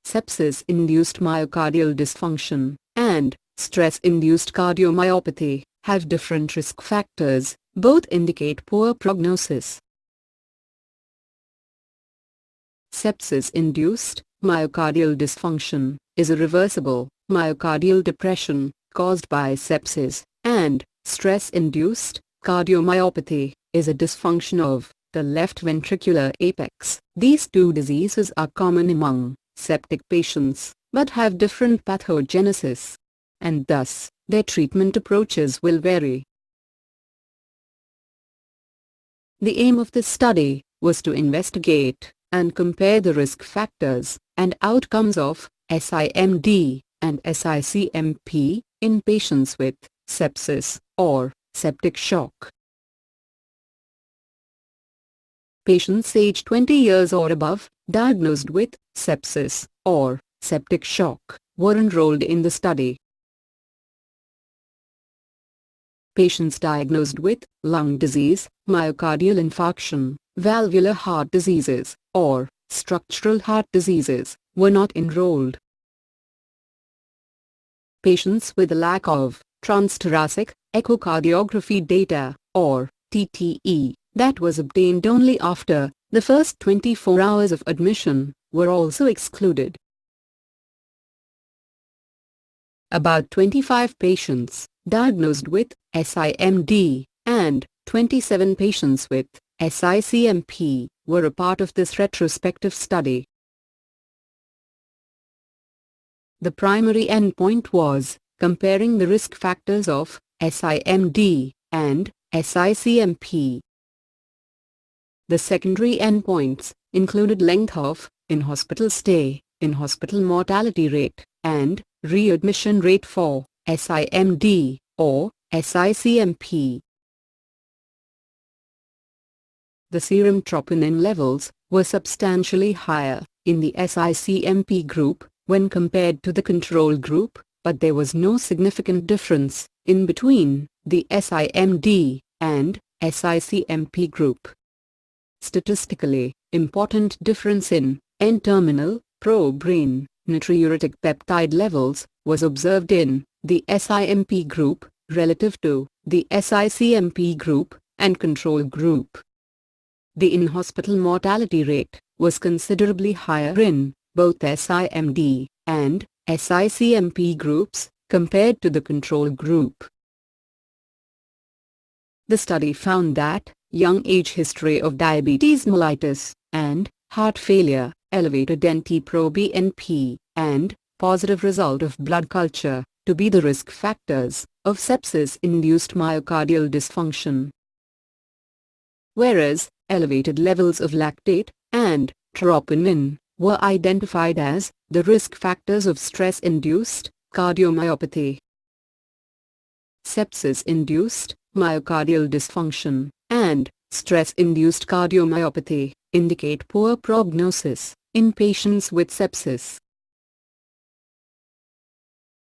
sepsis-induced myocardial dysfunction, and stress-induced cardiomyopathy, have different risk factors. Both indicate poor prognosis. Sepsis-induced myocardial dysfunction is a reversible myocardial depression caused by sepsis, and stress-induced cardiomyopathy is a dysfunction of the left ventricular apex. These two diseases are common among septic patients, but have different pathogenesis, and thus, their treatment approaches will vary. The aim of this study was to investigate and compare the risk factors and outcomes of SIMD and SICMP in patients with sepsis or septic shock. Patients aged 20 years or above, diagnosed with sepsis or septic shock, were enrolled in the study. Patients diagnosed with lung disease, myocardial infarction, valvular heart diseases, or structural heart diseases, were not enrolled. Patients with a lack of transthoracic echocardiography data, or TTE, that was obtained only after the first 24 hours of admission, were also excluded. About 25 patients diagnosed with SIMD and 27 patients with SICMP were a part of this retrospective study. The primary endpoint was comparing the risk factors of SIMD and SICMP. The secondary endpoints included length of in-hospital stay, in-hospital mortality rate, and readmission rate for SIMD or SICMP. The serum troponin levels were substantially higher in the SICMP group when compared to the control group, but there was no significant difference in between the SIMD and SICMP group. Statistically important difference in N-terminal pro-brain natriuretic peptide levels was observed in the SIMP group relative to the SICMP group and control group. The in-hospital mortality rate was considerably higher in both SIMD and SICMP groups compared to the control group. The study found that young age history of diabetes mellitus and heart failure, elevated NT-proBNP, and positive result of blood culture to be the risk factors of sepsis-induced myocardial dysfunction. Whereas, elevated levels of lactate and troponin were identified as the risk factors of stress-induced cardiomyopathy. Sepsis-induced myocardial dysfunction and stress-induced cardiomyopathy indicate poor prognosis in patients with sepsis.